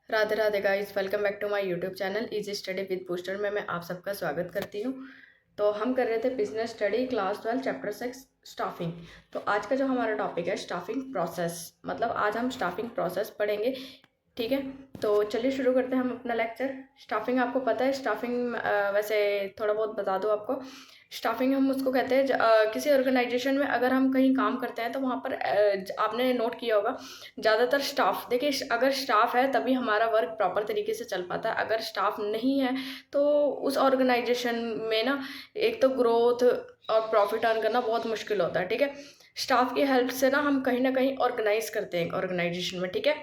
Radhe Radhe guys, welcome back to my YouTube channel easy study with booster में मैं आप सबका स्वागत करती हूँ। तो हम कर रहे थे business study class 12 chapter 6 staffing. तो आज का जो हमारा टॉपिक है स्टाफिंग प्रोसेस, मतलब आज हम स्टाफिंग प्रोसेस पढ़ेंगे। ठीक है, तो चलिए शुरू करते हैं हम अपना लेक्चर। स्टाफिंग आपको पता है, स्टाफिंग वैसे थोड़ा बहुत बता दूँ आपको। स्टाफिंग हम उसको कहते हैं किसी ऑर्गेनाइजेशन में अगर हम कहीं काम करते हैं तो वहाँ पर आपने नोट किया होगा ज़्यादातर स्टाफ, देखिए अगर स्टाफ है तभी हमारा वर्क प्रॉपर तरीके से चल पाता है। अगर स्टाफ नहीं है तो उस ऑर्गेनाइजेशन में ना एक तो ग्रोथ और प्रॉफिट अर्न करना बहुत मुश्किल होता है। ठीक है, स्टाफ की हेल्प से ना कहीं ऑर्गेनाइज करते हैं ऑर्गेनाइजेशन में। ठीक है,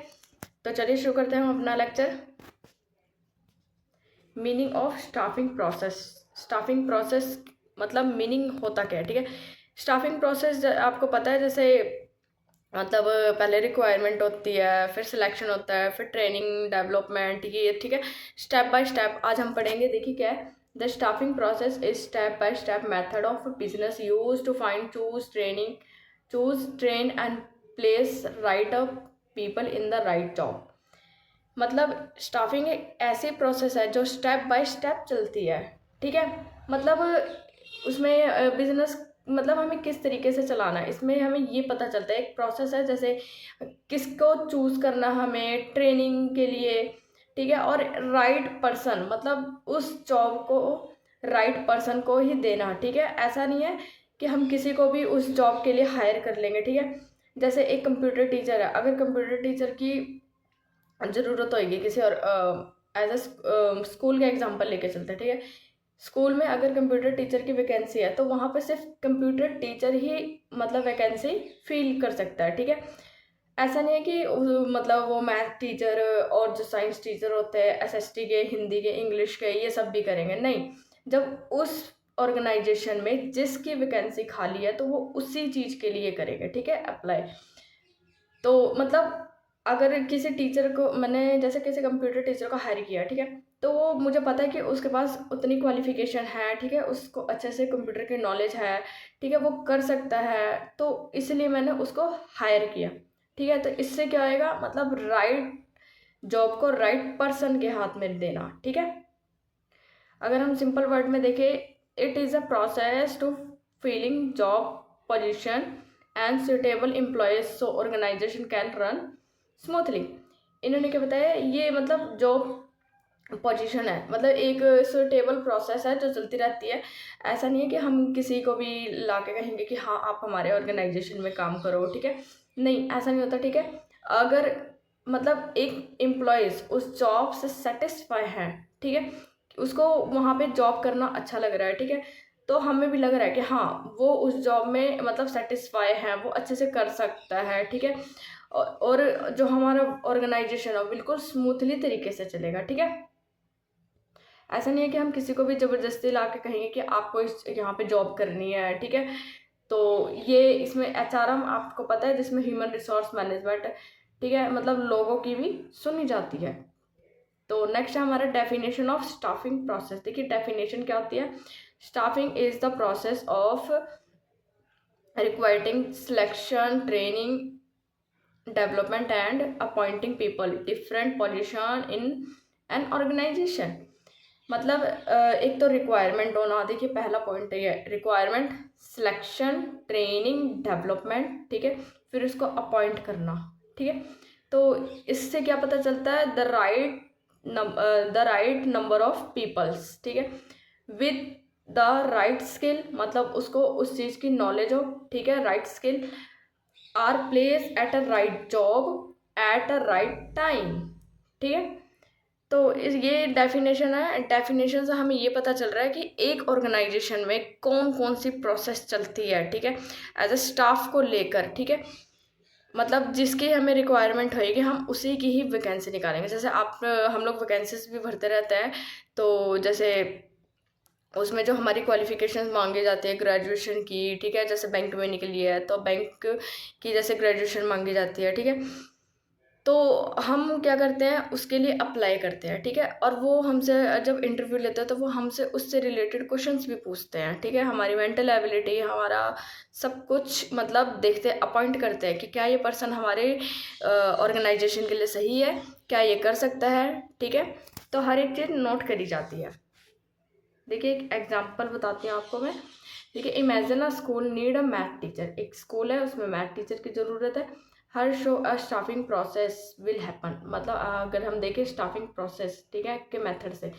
तो चलिए शुरू करते हैं हम अपना lecture. Meaning of staffing process. Staffing process मतलब मीनिंग होता क्या है। ठीक है, स्टाफिंग प्रोसेस आपको पता है, जैसे मतलब पहले रिक्वायरमेंट होती है, फिर सिलेक्शन होता है, फिर ट्रेनिंग डेवलपमेंट, ये ठीक है स्टेप बाय स्टेप आज हम पढ़ेंगे। देखिए क्या है, the staffing process is step by step method of business use to find choose train and place right up people in the right job. मतलब स्टाफिंग एक ऐसी प्रोसेस है जो स्टेप बाय स्टेप चलती है। ठीक है, मतलब उसमें बिजनेस मतलब हमें किस तरीके से चलाना है, इसमें हमें ये पता चलता है। एक प्रोसेस है, जैसे किसको चूज़ करना हमें ट्रेनिंग के लिए। ठीक है, और राइट पर्सन, मतलब उस जॉब को राइट पर्सन को ही देना। ठीक है, ऐसा नहीं है कि हम किसी को भी उस जॉब के लिए हायर कर लेंगे। ठीक है, जैसे एक कंप्यूटर टीचर है, अगर कंप्यूटर टीचर की ज़रूरत होगी किसी और एज अ स्कूल का एग्जांपल लेके चलते हैं। ठीक है, स्कूल में अगर कंप्यूटर टीचर की वैकेंसी है तो वहाँ पर सिर्फ कंप्यूटर टीचर ही मतलब वैकेंसी फिल कर सकता है। ठीक है, ऐसा नहीं है कि मतलब वो मैथ टीचर और जो साइंस टीचर होते हैं एसएसटी के, हिंदी के, इंग्लिश के, ये सब भी करेंगे नहीं। जब उस ऑर्गेनाइजेशन में जिसकी वैकेंसी खाली है तो वो उसी चीज़ के लिए करेंगे। ठीक है, अप्लाई। तो मतलब अगर किसी टीचर को मैंने जैसे किसी कंप्यूटर टीचर को हायर किया, ठीक है, तो वो मुझे पता है कि उसके पास उतनी क्वालिफिकेशन है। ठीक है, उसको अच्छे से कंप्यूटर की नॉलेज है। ठीक है, वो कर सकता है, तो इसलिए मैंने उसको हायर किया। ठीक है, तो इससे क्या होएगा, मतलब राइट जॉब को राइट पर्सन के हाथ में देना। ठीक है, अगर हम सिंपल वर्ड में देखें, it is a process to filling job position and suitable employees so organisation can run smoothly. इन्होंने क्या बताया, ये मतलब जॉब पोजीशन है, मतलब एक सुटेबल प्रोसेस है जो चलती रहती है। ऐसा नहीं है कि हम किसी को भी ला के कहेंगे कि हाँ आप हमारे ऑर्गेनाइजेशन में काम करो। ठीक है, नहीं ऐसा नहीं होता। ठीक है, अगर मतलब एक एम्प्लॉयज़ उस जॉब से सेटिस्फाई है, ठीक है, उसको वहाँ पे जॉब करना अच्छा लग रहा है। ठीक है, तो हमें भी लग रहा है कि हाँ वो उस जॉब में मतलब सेटिस्फाई है, वो अच्छे से कर सकता है। ठीक है, और जो हमारा ऑर्गेनाइजेशन है बिल्कुल स्मूथली तरीके से चलेगा। ठीक है, ऐसा नहीं है कि हम किसी को भी ज़बरदस्ती ला के कहेंगे कि आपको इस यहाँ पे जॉब करनी है। ठीक है, तो ये इसमें एचआरएम आपको पता है, जिसमें ह्यूमन रिसोर्स मैनेजमेंट, ठीक है, मतलब लोगों की भी सुनी जाती है। तो नेक्स्ट है हमारा डेफिनेशन ऑफ स्टाफिंग प्रोसेस। देखिए डेफिनेशन क्या होती है, staffing is the process of requiring selection, training, development and appointing people different position in an organisation. मतलब एक तो रिक्वायरमेंट होना, देखिए पहला पॉइंट है ये रिक्वायरमेंट, सिलेक्शन, ट्रेनिंग, डेवलपमेंट। ठीक है, फिर उसको अपॉइंट करना। ठीक है, तो इससे क्या पता चलता है, the right number of peoples. ठीक है, विद द राइट स्किल, मतलब उसको उस चीज़ की नॉलेज हो। ठीक है, right skill are place at a right job at a right time. ठीक है, तो इस ये डेफिनेशन है। डेफिनेशन से हमें ये पता चल रहा है कि एक ऑर्गेनाइजेशन में कौन कौन सी प्रोसेस चलती है। ठीक है, एज अ स्टाफ को लेकर। ठीक है, मतलब जिसकी हमें रिक्वायरमेंट होएगी हम उसी की ही वैकेंसी निकालेंगे। जैसे आप हम लोग वैकेंसीज भी भरते रहते हैं, तो जैसे उसमें जो हमारी क्वालिफिकेशन मांगे जाते हैं ग्रेजुएशन की। ठीक है, जैसे बैंक में निकली है तो बैंक की जैसे ग्रेजुएशन मांगी जाती है। ठीक है, तो हम क्या करते हैं, उसके लिए अप्लाई करते हैं, ठीक है। और वो हमसे जब इंटरव्यू लेते हैं तो वो हमसे उससे रिलेटेड क्वेश्चंस भी पूछते हैं, ठीक है। हमारी मेंटल एबिलिटी, हमारा सब कुछ मतलब देखते हैं, अपॉइंट करते हैं कि क्या ये पर्सन हमारे ऑर्गेनाइजेशन के लिए सही है, क्या ये कर सकता है, ठीक है। तो हर एक चीज़ नोट करी जाती है। देखिए एक एग्जांपल बताती हूँ आपको मैं। देखिए imagine a school need a math teacher. एक स्कूल है, उसमें मैथ टीचर की ज़रूरत है। हर show a staffing process will happen. मतलब अगर हम देखें स्टाफिंग प्रोसेस, ठीक है, के मेथड से,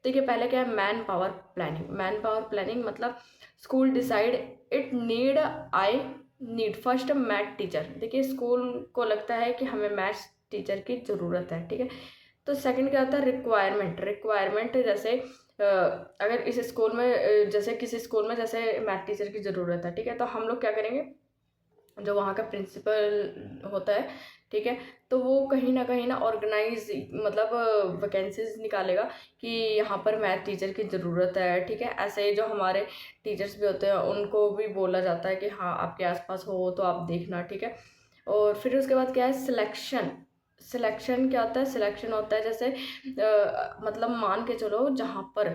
देखिए पहले क्या है, manpower planning. Manpower planning मतलब school decide it need I need first math teacher. देखिए स्कूल को लगता है कि हमें मैथ्स टीचर की ज़रूरत है, ठीक है। तो सेकंड क्या होता है, रिक्वायरमेंट। रिक्वायरमेंट जैसे अगर इस स्कूल में जैसे किसी स्कूल में जैसे मैथ टीचर की ज़रूरत है, ठीक है, तो हम लोग क्या करेंगे, जो वहाँ का प्रिंसिपल होता है, ठीक है, तो वो कहीं ना ऑर्गेनाइज मतलब वैकेंसीज निकालेगा कि यहाँ पर मैथ टीचर की ज़रूरत है, ठीक है। ऐसे ही जो हमारे टीचर्स भी होते हैं उनको भी बोला जाता है कि हाँ आपके आसपास हो तो आप देखना, ठीक है। और फिर उसके बाद क्या है, सिलेक्शन। सिलेक्शन क्या होता है, सिलेक्शन होता है जैसे मतलब मान के चलो जहाँ पर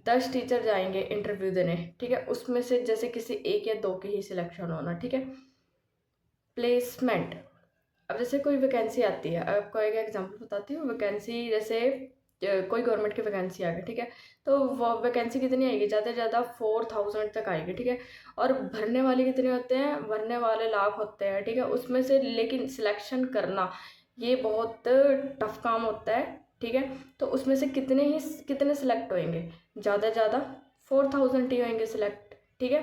10 टीचर जाएंगे इंटरव्यू देने, ठीक है, उसमें से जैसे किसी एक या दो की ही सिलेक्शन होना, ठीक है। प्लेसमेंट। अब जैसे कोई वैकेंसी आती है, आपको एक एग्जांपल बताती हूँ। वैकेंसी जैसे कोई गवर्नमेंट की वैकेंसी आ गई, ठीक है, तो वो वैकेंसी कितनी आएगी, ज़्यादा से ज़्यादा 4000 तक आएगी, ठीक है। और भरने वाले कितने होते हैं, भरने वाले लाख होते हैं, ठीक है, उसमें से लेकिन सिलेक्शन करना ये बहुत टफ काम होता है, ठीक है। तो उसमें से कितने सिलेक्ट होंगे, ज़्यादा से ज़्यादा 4000 ही होंगे सिलेक्ट, ठीक है।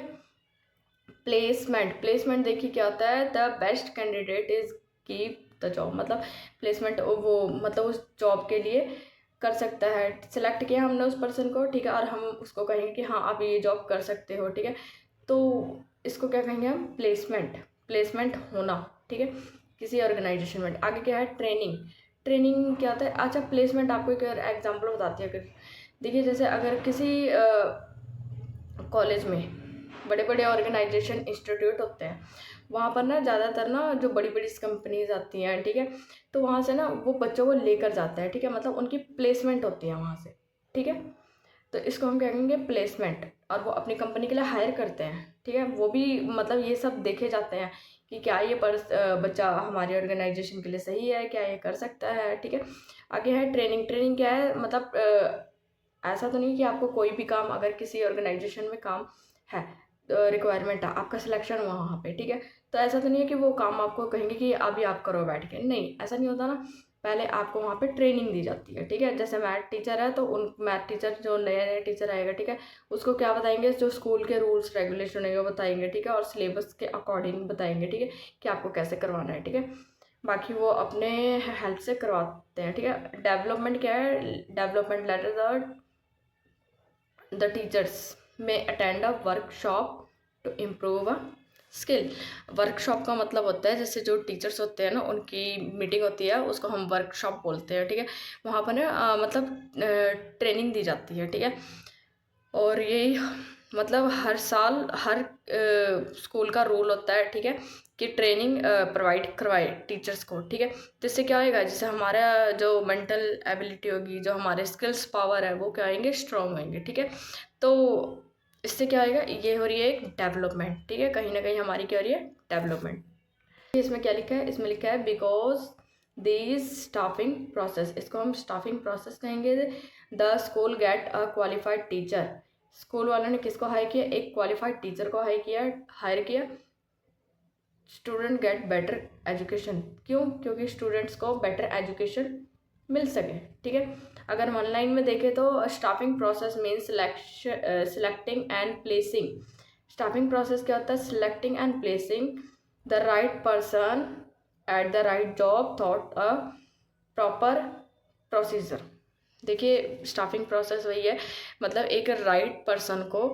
प्लेसमेंट। प्लेसमेंट देखिए क्या होता है, the best candidate is keep the job. मतलब प्लेसमेंट वो मतलब उस जॉब के लिए कर सकता है, सिलेक्ट किया हमने उस पर्सन को, ठीक है, और हम उसको कहेंगे कि हाँ आप ये जॉब कर सकते हो, ठीक है। तो इसको क्या कहेंगे हम, प्लेसमेंट। प्लेसमेंट होना, ठीक है, किसी ऑर्गेनाइजेशन में। आगे क्या है, ट्रेनिंग। ट्रेनिंग क्या होता है, अच्छा प्लेसमेंट आपको एक एग्जाम्पल बताती है। अगर देखिए जैसे अगर किसी कॉलेज में बड़े बड़े ऑर्गेनाइजेशन इंस्टीट्यूट होते हैं, वहाँ पर ना ज़्यादातर ना जो बड़ी बड़ी कंपनीज आती हैं, ठीक है, तो वहाँ से ना वो बच्चों को लेकर जाता है, ठीक है, मतलब उनकी प्लेसमेंट होती है वहाँ से, ठीक है। तो इसको हम क्या कहेंगे, प्लेसमेंट। और वो अपनी कंपनी के लिए हायर करते हैं, ठीक है। वो भी मतलब ये सब देखे जाते हैं कि क्या ये बच्चा हमारी ऑर्गेनाइजेशन के लिए सही है, क्या ये कर सकता है, ठीक है। आगे है ट्रेनिंग। ट्रेनिंग क्या है, मतलब ऐसा तो नहीं कि आपको कोई भी काम, अगर किसी ऑर्गेनाइजेशन में काम है, रिक्वायरमेंट है, आपका सिलेक्शन हुआ वहाँ पे, ठीक है, तो ऐसा तो नहीं है कि वो काम आपको कहेंगे कि अभी आप करो बैठ के, नहीं ऐसा नहीं होता ना। पहले आपको वहाँ पे ट्रेनिंग दी जाती है, ठीक है। जैसे मैथ टीचर है तो उन मैथ टीचर जो नया नया टीचर आएगा, ठीक है, उसको क्या बताएंगे, जो स्कूल के रूल्स रेगुलेशन है वो बताएंगे, ठीक है, और सिलेबस के अकॉर्डिंग बताएंगे, ठीक है, कि आपको कैसे करवाना है, ठीक है। बाकी वो अपने हेल्प से करवाते हैं, ठीक है। डेवलपमेंट क्या है, development later the teachers may attend a workshop to improve a skill. Workshop का मतलब होता है जैसे जो टीचर्स होते हैं ना उनकी मीटिंग होती है, उसको हम वर्कशॉप बोलते हैं, ठीक है। वहाँ पर ना मतलब ट्रेनिंग दी जाती है, ठीक है। और यही मतलब हर साल हर स्कूल का रूल होता है, ठीक है, कि ट्रेनिंग प्रोवाइड करवाए टीचर्स को, ठीक है। जिससे क्या होएगा, जैसे हमारा जो मेंटल एबिलिटी होगी, जो हमारे स्किल्स पावर है, वो क्या आएंगे, स्ट्रॉन्ग होंगे, ठीक है। तो इससे क्या होएगा, ये हो रही है एक डेवलपमेंट, ठीक है, कहीं ना कहीं हमारी क्या हो रही है, डेवलपमेंट। इसमें क्या लिखा है, इसमें लिखा है बिकॉज दिस स्टाफिंग प्रोसेस, इसको हम स्टाफिंग प्रोसेस कहेंगे। The school get a qualified teacher. School वालों ने किसको हायर किया, एक क्वालिफाइड टीचर को हायर किया। Student get better education. क्यों, क्योंकि स्टूडेंट्स को बेटर एजुकेशन मिल सके, ठीक है। अगर हम ऑनलाइन में देखें तो staffing process means selecting and placing. Staffing process क्या होता है, selecting and placing the right person at the right job thought a proper procedure. देखिए स्टाफिंग प्रोसेस वही है, मतलब एक राइट पर्सन को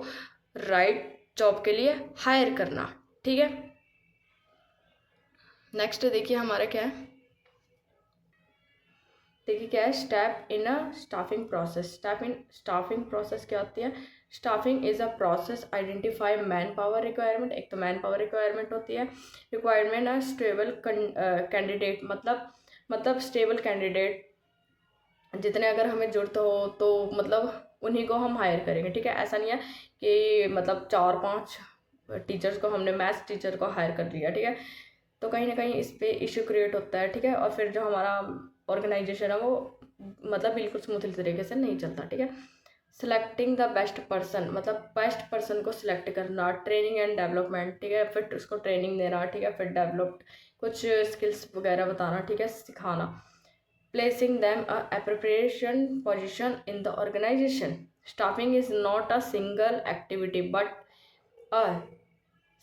राइट जॉब के लिए हायर करना, ठीक है। नेक्स्ट देखिए हमारा क्या है, देखिए क्या है, step in a staffing process. Step in staffing process क्या होती है, staffing is a process identify man power requirement. एक तो मैन पावर रिक्वायरमेंट होती है, रिक्वायरमेंट है स्टेबल कैंडिडेट, मतलब स्टेबल कैंडिडेट जितने अगर हमें ज़रूरत हो तो मतलब उन्हीं को हम हायर करेंगे, ठीक है। ऐसा नहीं है कि मतलब 4-5 टीचर्स को हमने मैथ्स टीचर को हायर कर लिया, ठीक है, तो कहीं ना कहीं इस पे इशू क्रिएट होता है, ठीक है। और फिर जो हमारा ऑर्गेनाइजेशन है वो मतलब बिल्कुल स्मूथली तरीके से नहीं चलता, ठीक है। सिलेक्टिंग द बेस्ट पर्सन, मतलब बेस्ट पर्सन को सिलेक्ट करना, ट्रेनिंग एंड डेवलपमेंट, ठीक है, फिर उसको ट्रेनिंग देना, ठीक है, फिर डेवलप कुछ स्किल्स वगैरह बताना, ठीक है, सिखाना। Placing them a appropriation position in the organisation. Staffing is not a single activity but a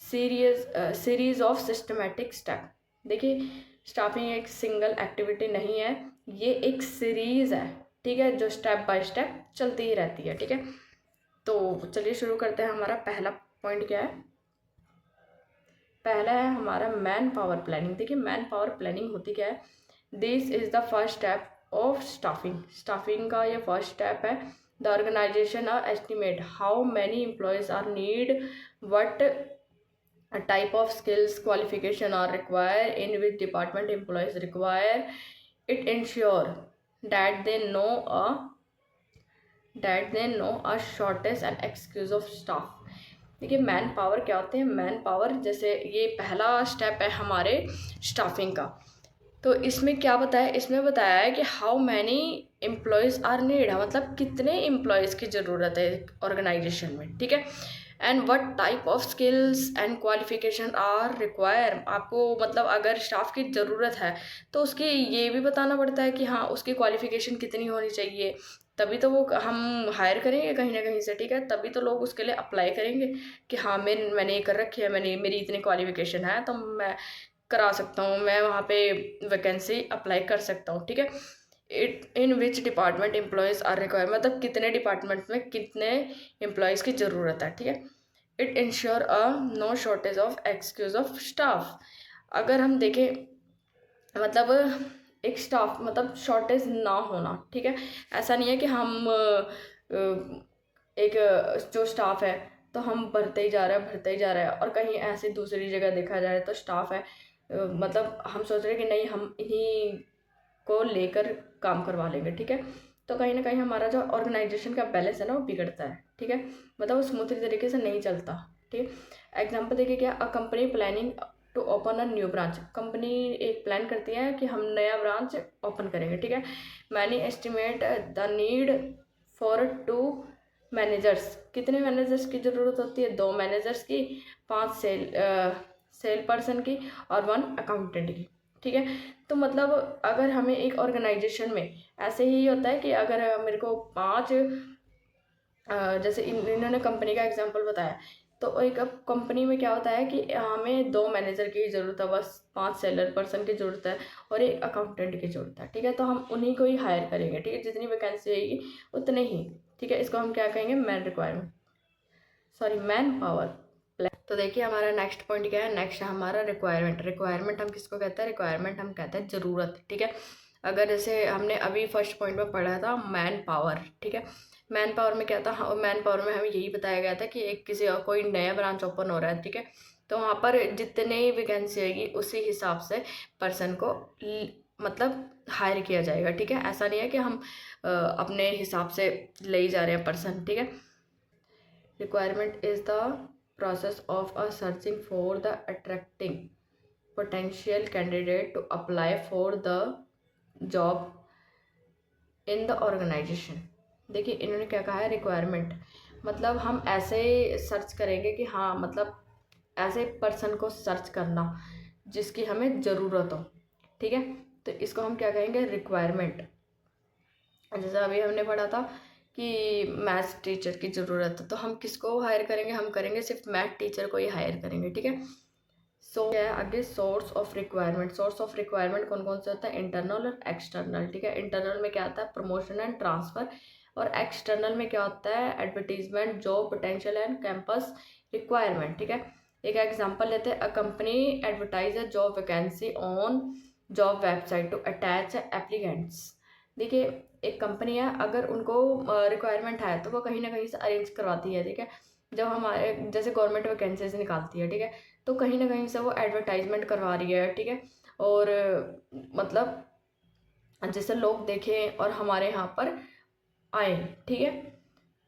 series of systematic step. देखिए, स्टाफिंग एक सिंगल एक्टिविटी नहीं है, ये एक सीरीज है, ठीक है, जो स्टेप बाय स्टेप चलती ही रहती है, ठीक है। तो चलिए शुरू करते हैं। हमारा पहला पॉइंट क्या है? पहला है हमारा मैन पावर प्लानिंग। देखिए, मैन पावर प्लानिंग होती क्या है? This is the first step of staffing. Staffing का ये फर्स्ट स्टेप है। The organisation are estimate how many employees are need, what type of skills qualification are required, in which department employees require. It ensure that they know a shortage and excuse of staff। देखिए, man power क्या होते हैं? Man power, जैसे ये पहला step है हमारे staffing का, तो इसमें क्या बताया? इसमें बताया है कि how many employees are need, मतलब कितने एम्प्लॉयज़ की ज़रूरत है ऑर्गेनाइजेशन में, ठीक है। And what type of skills and qualification are require. आपको मतलब अगर स्टाफ की ज़रूरत है तो उसकी ये भी बताना पड़ता है कि हाँ, उसकी क्वालिफिकेशन कितनी होनी चाहिए, तभी तो वो हम हायर करेंगे कहीं ना कहीं से, ठीक है। तभी तो लोग उसके लिए अप्लाई करेंगे कि हाँ, मैंने ये कर रखी है, मेरी इतनी क्वालिफिकेशन है तो मैं करा सकता हूँ, मैं वहाँ पे वैकेंसी अप्लाई कर सकता हूँ, ठीक है। It in which department employees are require, मतलब कितने डिपार्टमेंट में कितने एम्प्लॉयज़ की ज़रूरत है, ठीक है। It ensure a no shortage of excess of staff. अगर हम देखें, मतलब एक स्टाफ मतलब शॉर्टेज ना होना, ठीक है। ऐसा नहीं है कि हम एक जो स्टाफ है तो हम भरते ही जा रहे हैं और कहीं ऐसे दूसरी जगह देखा जाए तो स्टाफ है, मतलब हम सोच रहे हैं कि नहीं, हम इन्हीं को लेकर काम करवा लेंगे, ठीक है। तो कहीं ना कहीं हमारा जो ऑर्गेनाइजेशन का बैलेंस है ना वो बिगड़ता है, ठीक है, मतलब वो स्मूथली तरीके से नहीं चलता, ठीक है। एग्जाम्पल देखिए, क्या a company planning to open a new branch. Company एक प्लान करती है कि हम नया ब्रांच ओपन करेंगे, ठीक है। Many estimate the need for 2 managers. कितने मैनेजर्स की ज़रूरत होती है? 2 मैनेजर्स की, 5 सेल पर्सन की और 1 अकाउंटेंट की, ठीक है। तो मतलब अगर हमें एक ऑर्गेनाइजेशन में ऐसे ही होता है कि अगर मेरे को 5 जैसे इन्होंने कंपनी का एग्जांपल बताया, तो एक अब कंपनी में क्या होता है कि हमें 2 मैनेजर की ज़रूरत है, बस 5 सेलर पर्सन की ज़रूरत है और 1 अकाउंटेंट की ज़रूरत है, ठीक है। तो हम उन्हीं को ही हायर करेंगे, ठीक है, जितनी वैकेंसी आएगी उतने ही, ठीक है। इसको हम क्या कहेंगे? Man power. तो देखिए, हमारा नेक्स्ट पॉइंट क्या है? नेक्स्ट है हमारा रिक्वायरमेंट। रिक्वायरमेंट हम किसको कहते हैं? रिक्वायरमेंट हम कहते हैं ज़रूरत, ठीक है। अगर जैसे हमने अभी फर्स्ट पॉइंट में पढ़ा था मैन पावर, ठीक है। मैन पावर में क्या था? मैन पावर में हमें यही बताया गया था कि एक कोई नया ब्रांच ओपन हो रहा है, ठीक है, तो वहाँ पर जितने वैकेंसी आएगी उसी हिसाब से पर्सन को मतलब हायर किया जाएगा, ठीक है। ऐसा नहीं है कि हम अपने हिसाब से ले ही जा रहे हैं पर्सन, ठीक है। Requirement is the process of a searching for the attracting potential candidate to apply for the job in the organization। देखिए, इन्होंने क्या कहा है? रिक्वायरमेंट मतलब हम ऐसे सर्च करेंगे कि हाँ, मतलब ऐसे पर्सन को सर्च करना जिसकी हमें ज़रूरत हो, ठीक है। तो इसको हम क्या कहेंगे? रिक्वायरमेंट। जैसे अभी हमने पढ़ा था कि मैथ्स टीचर की ज़रूरत है, तो हम किसको हायर करेंगे? हम करेंगे सिर्फ मैथ टीचर को ही हायर करेंगे, ठीक है। सो क्या है आगे? Source of requirement. Source of requirement कौन कौन से होता है? इंटरनल और एक्सटर्नल, ठीक है। इंटरनल में क्या आता है? Promotion and transfer. और एक्सटर्नल में क्या होता है? Advertisement, job potential and campus requirement, ठीक है। एक एग्जाम्पल लेते हैं। A company advertise a job vacancy on job website to attach applicants. देखिए एक कंपनी है, अगर उनको रिक्वायरमेंट है तो वो कहीं ना कहीं से अरेंज करवाती है, ठीक है। जब हमारे जैसे गवर्नमेंट वैकेंसीज निकालती है, ठीक है, तो कहीं ना कहीं से वो एडवर्टाइजमेंट करवा रही है, ठीक है। और मतलब जिससे लोग देखें और हमारे यहाँ पर आए, ठीक है।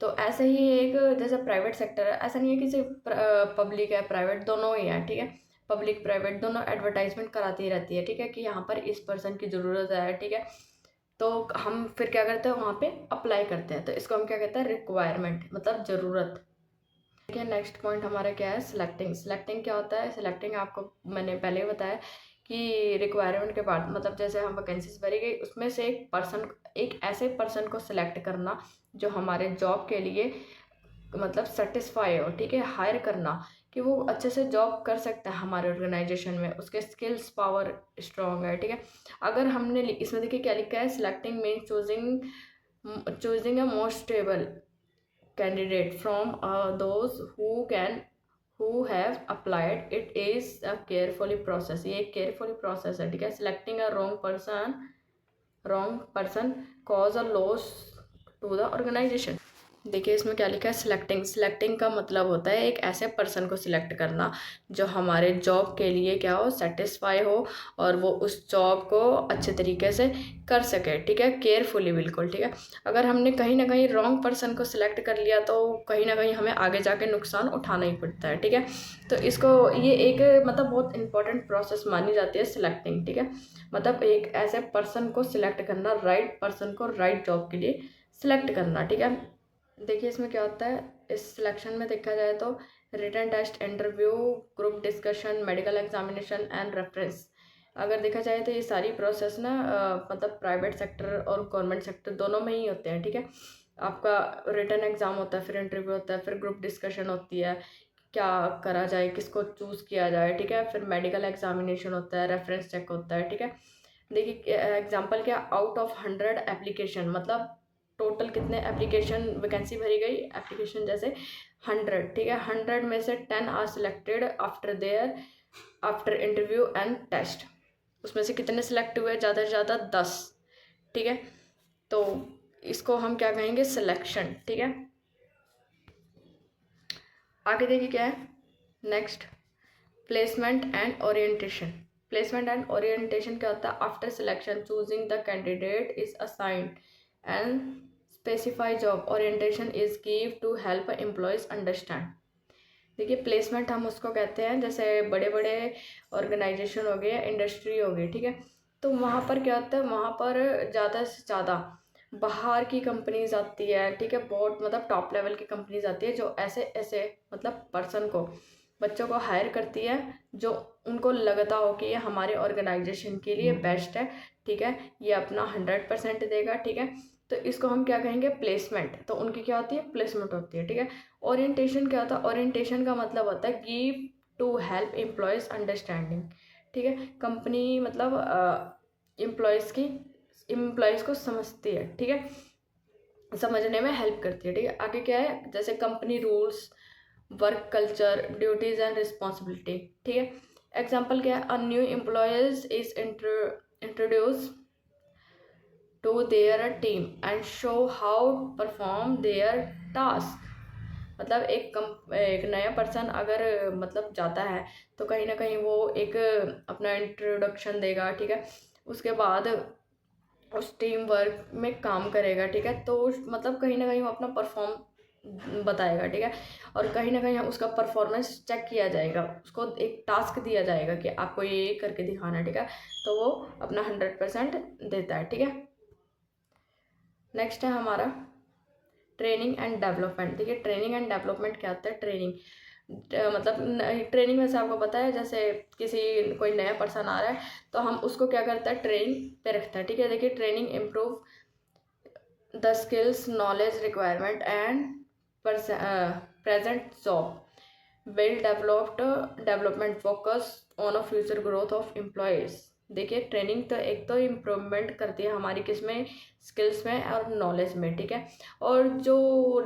तो ऐसे ही एक जैसे प्राइवेट सेक्टर है, ऐसा नहीं है कि सिर्फ पब्लिक है प्राइवेट दोनों ही है, ठीक है। पब्लिक प्राइवेट दोनों एडवर्टाइजमेंट कराती रहती है, ठीक है, कि यहाँ पर इस पर्सन की ज़रूरत है, ठीक है। तो हम फिर क्या करते हैं, वहाँ पे अप्लाई करते हैं, तो इसको हम क्या कहते हैं, रिक्वायरमेंट, मतलब ज़रूरत। ठीक है। नेक्स्ट पॉइंट हमारा क्या है, सिलेक्टिंग। सिलेक्टिंग क्या होता है, सिलेक्टिंग आपको मैंने पहले ही बताया कि रिक्वायरमेंट के बाद मतलब जैसे हम वैकेंसीज भरी गई उसमें से एक ऐसे पर्सन को सिलेक्ट करना जो हमारे जॉब के लिए मतलब सेटिस्फाई हो, ठीक है, हायर करना कि वो अच्छे से जॉब कर सकता है हमारे ऑर्गेनाइजेशन में, उसके स्किल्स पावर स्ट्रॉन्ग है, ठीक है। अगर हमने इसमें देखिए क्या लिखा है, selecting mean choosing a most stable candidate from those who have applied. It is a carefully process, ये एक carefully process है, ठीक है। selecting a wrong person cause a loss to the organization। देखिए इसमें क्या लिखा है, सिलेक्टिंग। सिलेक्टिंग का मतलब होता है एक ऐसे पर्सन को सिलेक्ट करना जो हमारे जॉब के लिए क्या हो, सेटिस्फाई हो और वो उस जॉब को अच्छे तरीके से कर सके, ठीक है, केयरफुली बिल्कुल, ठीक है। अगर हमने कहीं ना कहीं रॉन्ग पर्सन को सिलेक्ट कर लिया तो कहीं ना कहीं हमें आगे जाके नुकसान उठाना ही पड़ता है, ठीक है। तो इसको ये एक मतलब बहुत इंपॉर्टेंट प्रोसेस मानी जाती है सिलेक्टिंग, ठीक है। मतलब एक ऐसे पर्सन को सिलेक्ट करना, राइट पर्सन को राइट जॉब के लिए सिलेक्ट करना, ठीक है। देखिए इसमें क्या होता है, इस सिलेक्शन में देखा जाए तो written test, interview, group discussion, medical examination and reference. अगर देखा जाए तो ये सारी प्रोसेस ना मतलब प्राइवेट सेक्टर और गवर्नमेंट सेक्टर दोनों में ही होते हैं, ठीक है। आपका रिटन एग्ज़ाम होता है, फिर इंटरव्यू होता है, फिर ग्रुप डिस्कशन होती है, क्या करा जाए, किसको चूज़ किया जाए, ठीक है। फिर मेडिकल एग्जामिनेशन होता है, रेफरेंस चेक होता है, ठीक है। देखिए एग्जाम्पल क्या, आउट ऑफ 100 एप्लीकेशन, मतलब टोटल कितने एप्लीकेशन वैकेंसी भरी गई, एप्लीकेशन जैसे 100, ठीक है। 100 में से 10 are selected after interview and test. उसमें से कितने सिलेक्ट हुए, ज़्यादा से ज़्यादा 10, ठीक है। तो इसको हम क्या कहेंगे, सिलेक्शन, ठीक है। आगे देखिए क्या है next, placement and orientation. Placement and orientation क्या होता है, after selection choosing the candidate is assigned and specify job orientation is give to help employees understand. देखिए प्लेसमेंट हम उसको कहते हैं, जैसे बड़े बड़े ऑर्गेनाइजेशन हो गए, इंडस्ट्री हो गई, ठीक है। तो वहाँ पर क्या होता है, वहाँ पर ज़्यादा से ज़्यादा बाहर की कंपनीज आती है, ठीक है, बहुत मतलब टॉप लेवल की कंपनीज आती है जो ऐसे ऐसे मतलब पर्सन को, बच्चों को हायर करती है जो उनको लगता हो कि ये हमारे ऑर्गेनाइजेशन के लिए बेस्ट है, ठीक है, ये अपना 100% देगा, ठीक है। तो इसको हम क्या कहेंगे, प्लेसमेंट। तो उनकी क्या होती है, प्लेसमेंट होती है, ठीक है। ओरिएंटेशन क्या होता है, ओरिएंटेशन का मतलब होता है give to help employees understanding, ठीक है। कंपनी मतलब एम्प्लॉयज़ को समझती है, ठीक है, समझने में हेल्प करती है, ठीक है। आगे क्या है, जैसे company rules, work culture, duties and responsibility, ठीक है। एग्जाम्पल क्या है, a new employees is introduce to their team and show how perform their task. मतलब एक नया पर्सन अगर मतलब जाता है तो कहीं ना कहीं वो एक अपना इंट्रोडक्शन देगा, ठीक है। उसके बाद उस टीम वर्क में काम करेगा, ठीक है। तो मतलब कहीं ना कहीं वो अपना परफॉर्म बताएगा, ठीक है। और कहीं ना कहीं उसका परफॉर्मेंस चेक किया जाएगा, उसको एक टास्क दिया जाएगा कि आपको ये करके दिखाना है, ठीक है। तो वो अपना 100% देता है, ठीक है। नेक्स्ट है हमारा ट्रेनिंग एंड डेवलपमेंट। देखिए ट्रेनिंग एंड डेवलपमेंट क्या होता है, ट्रेनिंग मतलब ट्रेनिंग में से आपको पता है, जैसे कोई नया पर्सन आ रहा है तो हम उसको क्या करता है, ट्रेनिंग पे रखता है, ठीक है। देखिए training improve the skills, knowledge, requirement and present job, well developed development focus on a future growth of employees। देखिए ट्रेनिंग तो एक तो इम्प्रूवमेंट करती है हमारी किसमें, स्किल्स में और नॉलेज में, ठीक है। और जो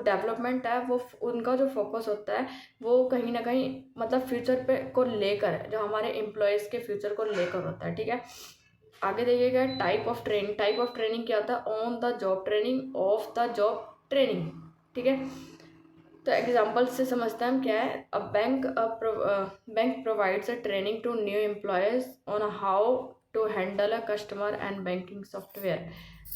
डेवलपमेंट है वो उनका जो फोकस होता है वो कहीं ना कहीं मतलब फ्यूचर पे को लेकर, जो हमारे एम्प्लॉयज़ के फ्यूचर को लेकर होता है, ठीक है। आगे देखिएगा type of training. Type of training क्या होता है? On the job training, of the job training, ठीक है। तो एग्जाम्पल से समझते हैं हम क्या है। Bank provides a training to new employees on how to handle a customer and banking software.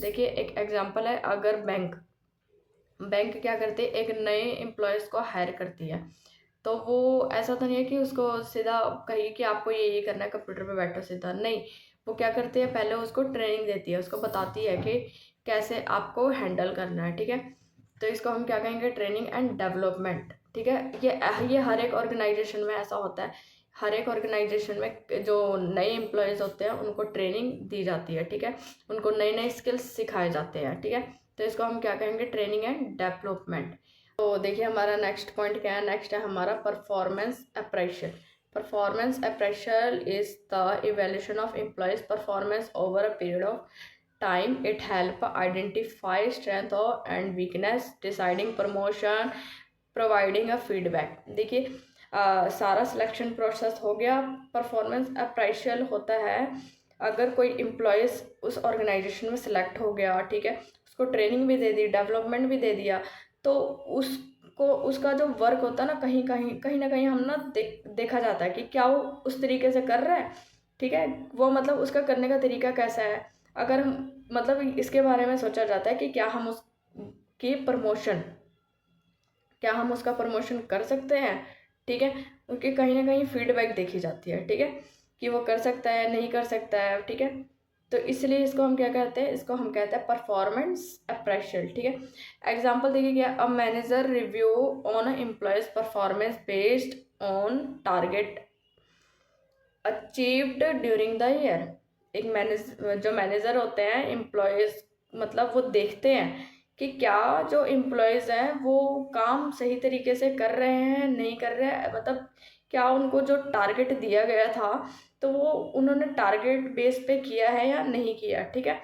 देखिए एक एग्जाम्पल है, अगर बैंक क्या करती है, एक नए एम्प्लॉयज़ को हायर करती है, तो वो ऐसा तो नहीं है कि उसको सीधा कहिए कि आपको ये करना है, कंप्यूटर पे बैठो सीधा, नहीं। वो क्या करती है, पहले उसको ट्रेनिंग देती है, उसको बताती है कि कैसे आपको हैंडल करना है, ठीक है। तो इसको हम क्या कहेंगे? ट्रेनिंग एंड डेवलपमेंट, ठीक है। ये हर एक ऑर्गेनाइजेशन में ऐसा होता है। हर एक ऑर्गेनाइजेशन में जो नए एम्प्लॉयज़ होते हैं उनको ट्रेनिंग दी जाती है, ठीक है। उनको नए नए स्किल्स सिखाए जाते हैं, ठीक है। तो इसको हम क्या कहेंगे? Training and development. तो देखिए हमारा नेक्स्ट पॉइंट क्या है। नेक्स्ट है हमारा performance appraisal. Performance appraisal is the evaluation of employees performance over a period of time. It help identify strength और and weakness, deciding promotion, providing a feedback. देखिए सारा सिलेक्शन प्रोसेस हो गया। Performance अप्रेशियल होता है अगर कोई एम्प्लॉयज़ उस ऑर्गेनाइजेशन में सिलेक्ट हो गया, ठीक है, उसको ट्रेनिंग भी दे दी, डेवलपमेंट भी दे दिया, तो उसको उसका जो वर्क होता है ना, कहीं ना कहीं हम ना देखा जाता है कि क्या वो उस तरीके से कर रहा है, ठीक है। वो मतलब उसका करने का तरीका कैसा है। अगर हम मतलब इसके बारे में सोचा जाता है कि क्या हम उसकी प्रमोशन क्या हम उसका प्रमोशन कर सकते हैं, ठीक है। उनकी कहीं ना कहीं फीडबैक देखी जाती है, ठीक है, कि वो कर सकता है नहीं कर सकता है, ठीक है। तो इसलिए इसको हम क्या कहते हैं? इसको हम कहते हैं परफॉर्मेंस अप्रेशियल, ठीक है। एग्जाम्पल देखिए क्या, a manager review on employees performance based on target achieved during the year. एक जो मैनेजर होते हैं एम्प्लॉयज़, मतलब वो देखते हैं कि क्या जो एम्प्लॉयज़ हैं वो काम सही तरीके से कर रहे हैं नहीं कर रहे हैं, मतलब क्या उनको जो टारगेट दिया गया था तो वो उन्होंने टारगेट बेस पे किया है या नहीं किया, ठीक है।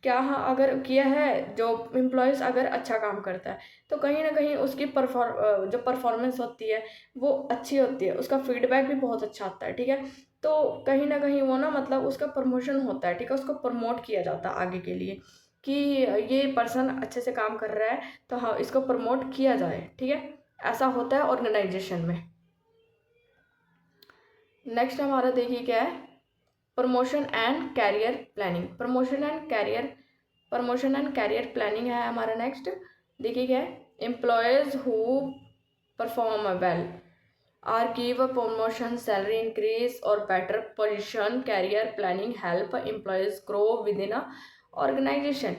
क्या हाँ, अगर किया है, जो एम्प्लॉयज़ अगर अच्छा काम करता है तो कहीं ना कहीं उसकी जो परफॉर्मेंस होती है वो अच्छी होती है, उसका फीडबैक भी बहुत अच्छा आता है, ठीक है। तो कहीं ना कहीं वो ना मतलब उसका प्रमोशन होता है, ठीक है, उसको प्रमोट किया जाता है आगे के लिए कि ये पर्सन अच्छे से काम कर रहा है तो हाँ इसको प्रमोट किया जाए, ठीक है। ऐसा होता है ऑर्गेनाइजेशन में। नेक्स्ट हमारा देखिए क्या है, promotion and career planning. Promotion and career planning है हमारा नेक्स्ट। देखिए क्या है, employees who perform well are give a promotion, salary increase और better position. Career planning help employees grow within a organisation.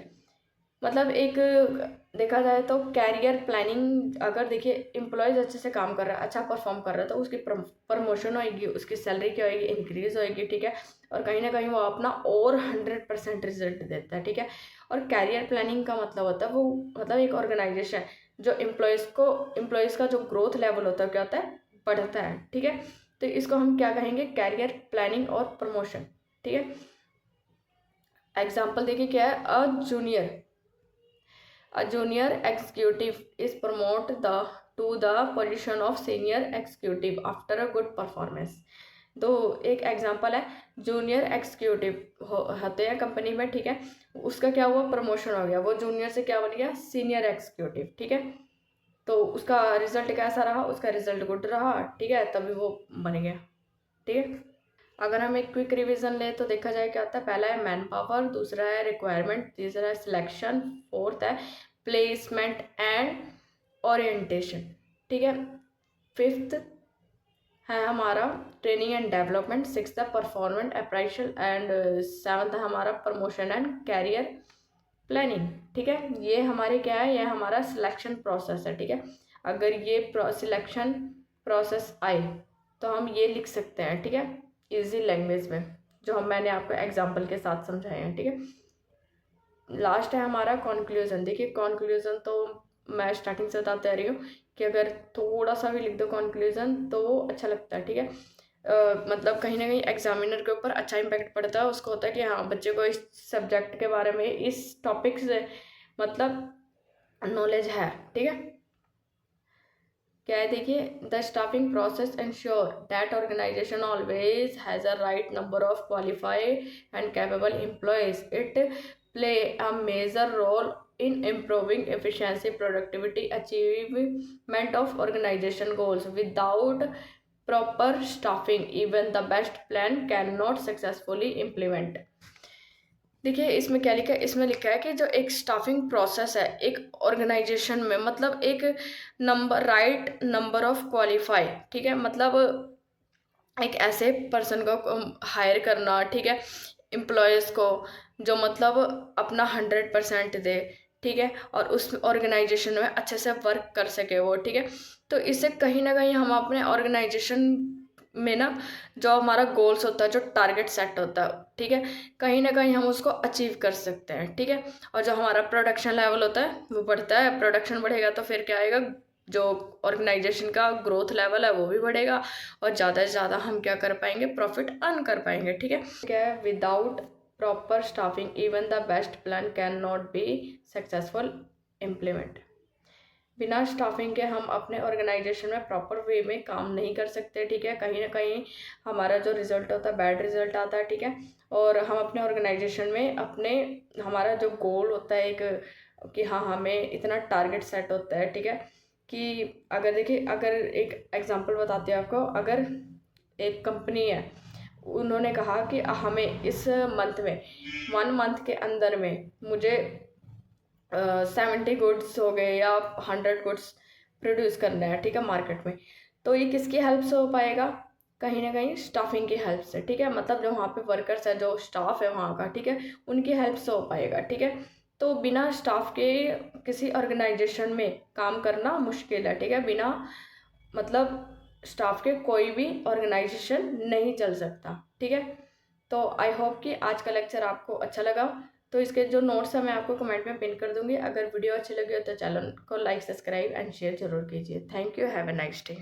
मतलब एक देखा जाए तो कैरियर प्लानिंग, अगर देखिए एम्प्लॉयज़ अच्छे से काम कर रहा है, अच्छा परफॉर्म कर रहा है, तो उसकी प्रमोशन होएगी, उसकी सैलरी क्या होएगी? इंक्रीज होएगी, ठीक है। और कहीं ना कहीं वो अपना और 100% रिजल्ट देता है, ठीक है। और कैरियर प्लानिंग का मतलब होता है वो मतलब एक ऑर्गेनाइजेशन जो एम्प्लॉयज़ का जो ग्रोथ लेवल होता है क्या होता है? बढ़ता है, ठीक है। तो इसको हम क्या कहेंगे? कैरियर प्लानिंग और प्रमोशन, ठीक है। एग्जाम्पल देखिए क्या है, A junior executive is promoted to the position of senior executive after a good performance। तो एक एग्जांपल है, जूनियर एग्जीक्यूटिव होते हैं कंपनी में, ठीक है, उसका क्या हुआ? प्रमोशन हो गया, वो जूनियर से क्या बन गया? सीनियर एग्जीक्यूटिव, ठीक है। तो उसका रिजल्ट कैसा रहा? उसका रिजल्ट गुड रहा, ठीक है, तभी वो बन गया, ठीक है। अगर हम एक क्विक रिवीजन लें तो देखा जाए क्या होता है, पहला है मैन पावर, दूसरा है रिक्वायरमेंट, तीसरा है सिलेक्शन, फोर्थ है प्लेसमेंट एंड ओरिएंटेशन, ठीक है। फिफ्थ है हमारा ट्रेनिंग एंड डेवलपमेंट, सिक्स्थ है परफॉर्मेंस अप्रेजल एंड सेवन्थ है हमारा प्रमोशन एंड कैरियर प्लानिंग, ठीक है। ये हमारे क्या है? ये हमारा सिलेक्शन प्रोसेस है, ठीक है। अगर ये सिलेक्शन प्रोसेस आए तो हम ये लिख सकते हैं, ठीक है, इजी लैंग्वेज में, जो मैंने आपको एग्जांपल के साथ समझाए हैं, ठीक है। लास्ट है हमारा कंक्लूजन। देखिए कंक्लूजन तो मैं स्टार्टिंग से बताते आ रही हूँ कि अगर थोड़ा सा भी लिख दो कंक्लूजन तो वो अच्छा लगता है, ठीक है। मतलब कहीं ना कहीं एग्जामिनर के ऊपर अच्छा इम्पैक्ट पड़ता है, उसको होता है कि हाँ बच्चे को इस सब्जेक्ट के बारे में, इस टॉपिक से मतलब नॉलेज है, ठीक है। क्या है देखिए, the staffing process ensure that organisation always has a right number of qualified and capable employees. It play a major role in improving efficiency, productivity, achievement of organization goals. Without proper staffing, even the best plan cannot successfully implement. देखिए इसमें क्या लिखा है, इसमें लिखा है कि जो एक स्टाफिंग प्रोसेस है एक ऑर्गेनाइजेशन में, मतलब एक number, right number of qualify, ठीक है, मतलब एक ऐसे पर्सन को हायर करना, ठीक है, एम्प्लॉयज़ को जो मतलब अपना 100% दे, ठीक है, और उस ऑर्गेनाइजेशन में अच्छे से वर्क कर सके वो, ठीक है. तो इससे कहीं ना कहीं हम अपने ऑर्गेनाइजेशन में ना जो हमारा गोल्स होता है, जो टारगेट सेट होता है, ठीक है, कहीं ना कहीं हम उसको अचीव कर सकते हैं, ठीक है. और जो हमारा प्रोडक्शन लेवल होता है वो बढ़ता है, प्रोडक्शन बढ़ेगा तो फिर क्या आएगा, जो ऑर्गेनाइजेशन का ग्रोथ लेवल है वो भी बढ़ेगा और ज़्यादा से ज़्यादा हम क्या कर पाएंगे, प्रॉफिट अर्न कर पाएंगे, ठीक है. क्या है, without proper staffing even the best plan can not be successful implement. बिना स्टाफिंग के हम अपने ऑर्गेनाइजेशन में प्रॉपर वे में काम नहीं कर सकते, ठीक है. कहीं ना कहीं हमारा जो रिजल्ट होता है बैड रिजल्ट आता है, ठीक है. और हम अपने ऑर्गेनाइजेशन में अपने, हमारा जो गोल होता है एक, कि हाँ हमें इतना टारगेट सेट होता है, ठीक है, कि अगर देखिए, अगर एक एग्जांपल बताते हैं आपको, अगर एक कंपनी है, उन्होंने कहा कि हमें इस मंथ में 1 मंथ के अंदर में मुझे 70 गुड्स हो गए या 100 गुड्स प्रोड्यूस करना है, ठीक है, मार्केट में. तो ये किसकी हेल्प से हो पाएगा, कहीं ना कहीं स्टाफिंग की हेल्प से, ठीक है, मतलब जो वहाँ पे वर्कर्स है, जो स्टाफ है वहाँ का, ठीक है, उनकी हेल्प से हो पाएगा, ठीक है. तो बिना स्टाफ के किसी ऑर्गेनाइजेशन में काम करना मुश्किल है, ठीक है. बिना मतलब स्टाफ के कोई भी ऑर्गेनाइजेशन नहीं चल सकता, ठीक है. तो आई होप कि आज का लेक्चर आपको अच्छा लगा. तो इसके जो नोट्स है मैं आपको कमेंट में पिन कर दूंगी. अगर वीडियो अच्छी लगी हो तो चैनल को लाइक, सब्सक्राइब एंड शेयर जरूर कीजिए. Thank you. Have a nice day.